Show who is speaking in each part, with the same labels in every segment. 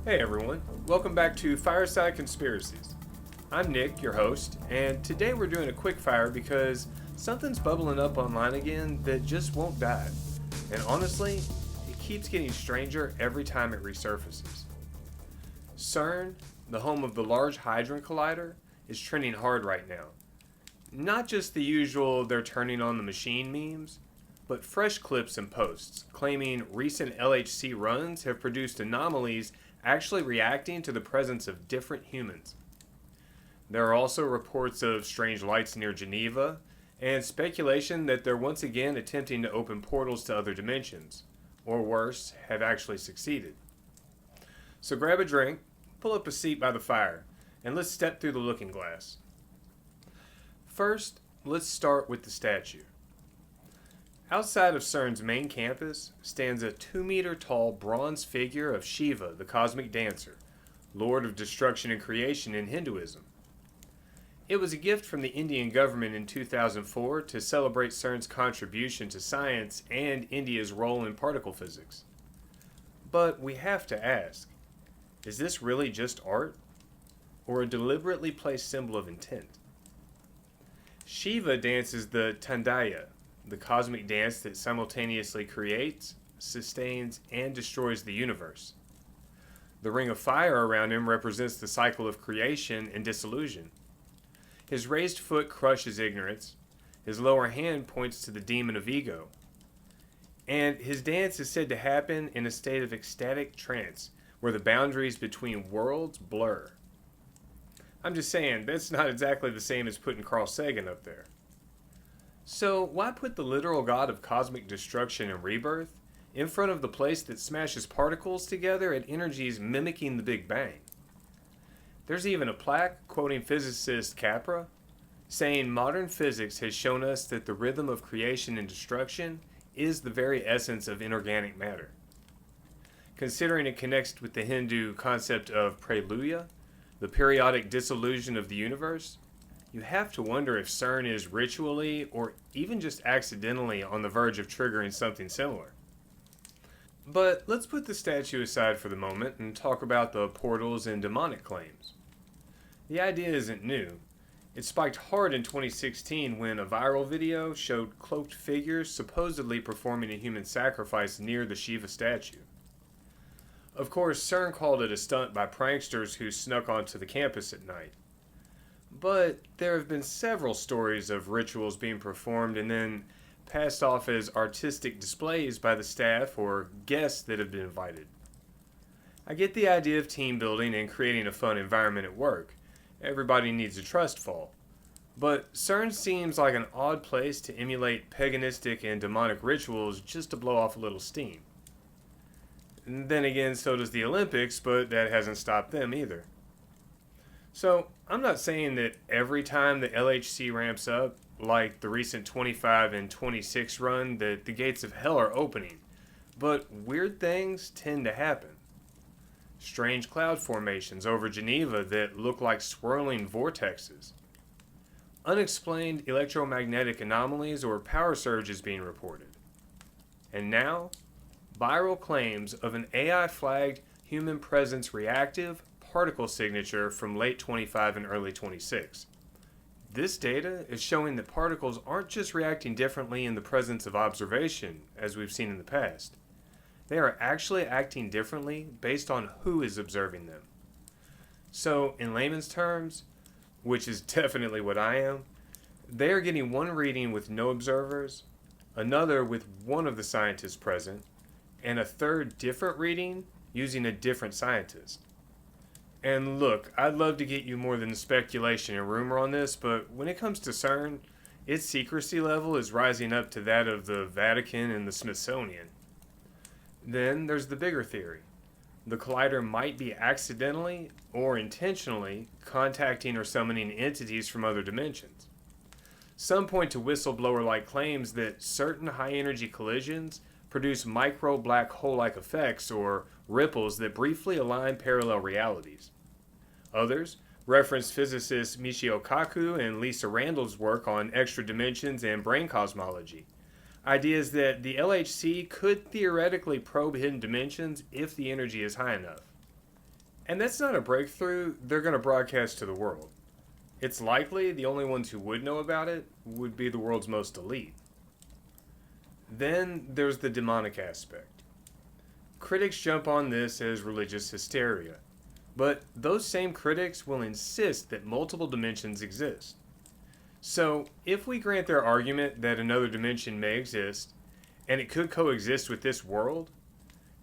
Speaker 1: Hey everyone, welcome back to Fireside Conspiracies. I'm Nick, your host, and today we're doing a quickfire because something's bubbling up online again that just won't die. And honestly, it keeps getting stranger every time it resurfaces. CERN, the home of the Large Hadron Collider, is trending hard right now. Not just the usual "they're turning on the machine" memes, but fresh clips and posts claiming recent LHC runs have produced anomalies actually reacting to the presence of different humans. There are also reports of strange lights near Geneva, and speculation that they're once again attempting to open portals to other dimensions, or worse, have actually succeeded. So grab a drink, pull up a seat by the fire, and let's step through the looking glass. First, let's start with the statue. Outside of CERN's main campus stands a 2-meter tall bronze figure of Shiva, the cosmic dancer, lord of destruction and creation in Hinduism. It was a gift from the Indian government in 2004 to celebrate CERN's contribution to science and India's role in particle physics. But we have to ask, is this really just art? Or a deliberately placed symbol of intent? Shiva dances the Tandaya, the cosmic dance that simultaneously creates, sustains, and destroys the universe. The ring of fire around him represents the cycle of creation and dissolution. His raised foot crushes ignorance, his lower hand points to the demon of ego, and his dance is said to happen in a state of ecstatic trance where the boundaries between worlds blur. I'm just saying, that's not exactly the same as putting Carl Sagan up there. So why put the literal god of cosmic destruction and rebirth in front of the place that smashes particles together at energies mimicking the Big Bang? There's even a plaque quoting physicist Capra, saying modern physics has shown us that the rhythm of creation and destruction is the very essence of inorganic matter. Considering it connects with the Hindu concept of preludia, the periodic dissolution of the universe, you have to wonder if CERN is ritually or even just accidentally on the verge of triggering something similar. But let's put the statue aside for the moment and talk about the portals and demonic claims. The idea isn't new. It spiked hard in 2016 when a viral video showed cloaked figures supposedly performing a human sacrifice near the Shiva statue. Of course, CERN called it a stunt by pranksters who snuck onto the campus at night. But there have been several stories of rituals being performed and then passed off as artistic displays by the staff or guests that have been invited. I get the idea of team building and creating a fun environment at work. Everybody needs a trust fall. But CERN seems like an odd place to emulate paganistic and demonic rituals just to blow off a little steam. And then again, so does the Olympics, but that hasn't stopped them either. So, I'm not saying that every time the LHC ramps up, like the recent 25 and 26 run, that the gates of hell are opening, but weird things tend to happen. Strange cloud formations over Geneva that look like swirling vortexes. Unexplained electromagnetic anomalies or power surges being reported. And now, viral claims of an AI-flagged human presence reactive particle signature from late 25 and early 26. This data is showing that particles aren't just reacting differently in the presence of observation, as we've seen in the past. They are actually acting differently based on who is observing them. So, in layman's terms, which is definitely what I am, they are getting one reading with no observers, another with one of the scientists present, and a third different reading using a different scientist. And look, I'd love to get you more than speculation and rumor on this, but when it comes to CERN, its secrecy level is rising up to that of the Vatican and the Smithsonian. Then there's the bigger theory. The collider might be accidentally or intentionally contacting or summoning entities from other dimensions. Some point to whistleblower-like claims that certain high-energy collisions produce micro black hole-like effects or ripples that briefly align parallel realities. Others reference physicists Michio Kaku and Lisa Randall's work on extra dimensions and brain cosmology. Ideas that the LHC could theoretically probe hidden dimensions if the energy is high enough. And that's not a breakthrough they're going to broadcast to the world. It's likely the only ones who would know about it would be the world's most elite. Then there's the demonic aspect. Critics jump on this as religious hysteria, but those same critics will insist that multiple dimensions exist. So, if we grant their argument that another dimension may exist, and it could coexist with this world,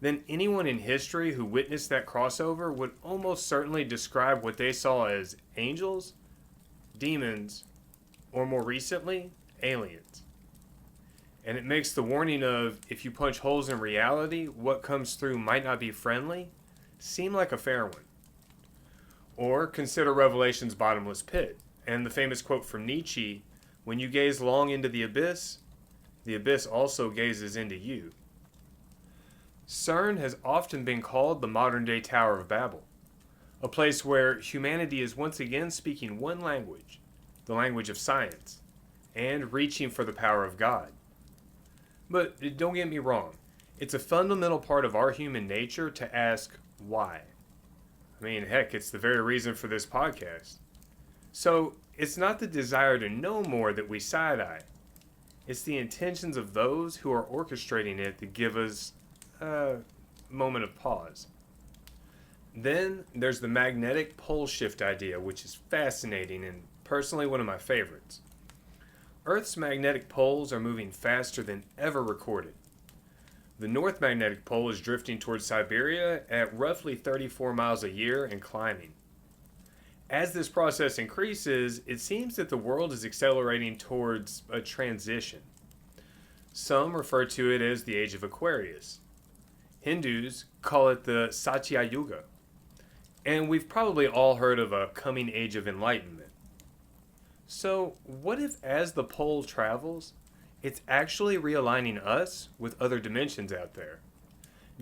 Speaker 1: then anyone in history who witnessed that crossover would almost certainly describe what they saw as angels, demons, or more recently, aliens. And it makes the warning of, if you punch holes in reality, what comes through might not be friendly, seem like a fair one. Or consider Revelation's bottomless pit, and the famous quote from Nietzsche, when you gaze long into the abyss also gazes into you. CERN has often been called the modern-day Tower of Babel, a place where humanity is once again speaking one language, the language of science, and reaching for the power of God. But don't get me wrong, it's a fundamental part of our human nature to ask why. I mean, heck, it's the very reason for this podcast. So, it's not the desire to know more that we side-eye. It's the intentions of those who are orchestrating it that give us a moment of pause. Then there's the magnetic pole shift idea, which is fascinating and personally one of my favorites. Earth's magnetic poles are moving faster than ever recorded. The North Magnetic Pole is drifting towards Siberia at roughly 34 miles a year and climbing. As this process increases, it seems that the world is accelerating towards a transition. Some refer to it as the Age of Aquarius. Hindus call it the Satya Yuga. And we've probably all heard of a coming age of enlightenment. So, what if as the pole travels, it's actually realigning us with other dimensions out there?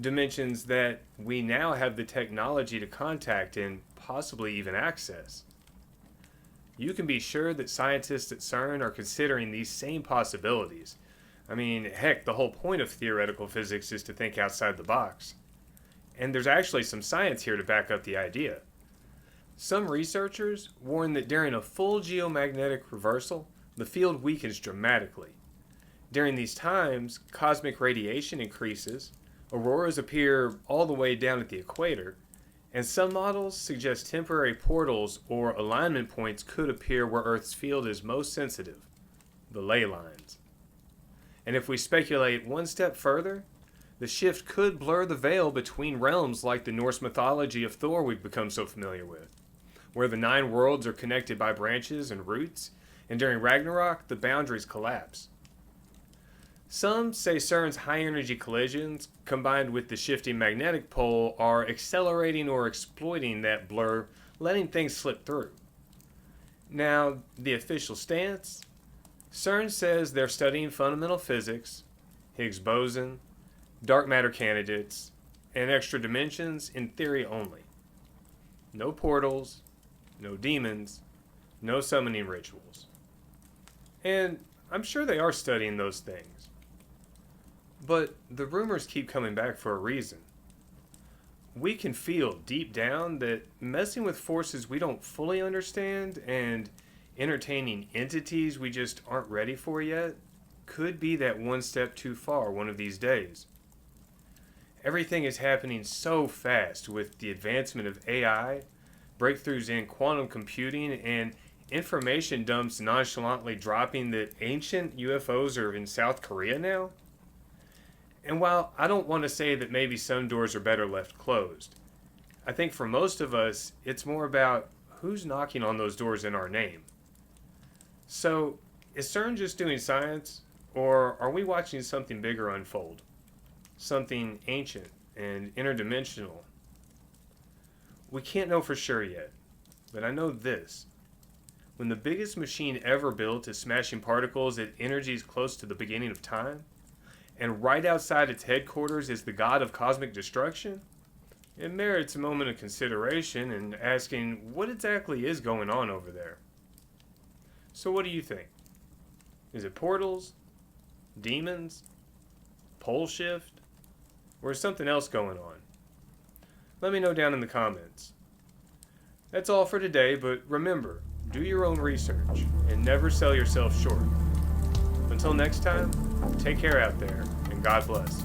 Speaker 1: Dimensions that we now have the technology to contact and possibly even access. You can be sure that scientists at CERN are considering these same possibilities. I mean, heck, the whole point of theoretical physics is to think outside the box. And there's actually some science here to back up the idea. Some researchers warn that during a full geomagnetic reversal, the field weakens dramatically. During these times, cosmic radiation increases, auroras appear all the way down at the equator, and some models suggest temporary portals or alignment points could appear where Earth's field is most sensitive, the ley lines. And if we speculate one step further, the shift could blur the veil between realms like the Norse mythology of Thor we've become so familiar with, where the 9 worlds are connected by branches and roots, and during Ragnarok, the boundaries collapse. Some say CERN's high-energy collisions, combined with the shifting magnetic pole, are accelerating or exploiting that blur, letting things slip through. Now, the official stance? CERN says they're studying fundamental physics, Higgs boson, dark matter candidates, and extra dimensions in theory only. No portals, no demons, no summoning rituals. And I'm sure they are studying those things. But the rumors keep coming back for a reason. We can feel deep down that messing with forces we don't fully understand and entertaining entities we just aren't ready for yet could be that one step too far one of these days. Everything is happening so fast with the advancement of AI, breakthroughs in quantum computing, and information dumps nonchalantly dropping that ancient UFOs are in South Korea now. And while I don't want to say that maybe some doors are better left closed, I think for most of us, it's more about who's knocking on those doors in our name. So, is CERN just doing science, or are we watching something bigger unfold? Something ancient and interdimensional? We can't know for sure yet, but I know this. When the biggest machine ever built is smashing particles at energies close to the beginning of time, and right outside its headquarters is the god of cosmic destruction, it merits a moment of consideration and asking what exactly is going on over there. So what do you think? Is it portals? Demons? Pole shift? Or is something else going on? Let me know down in the comments. That's all for today, but remember, do your own research and never sell yourself short. Until next time, take care out there, and God bless.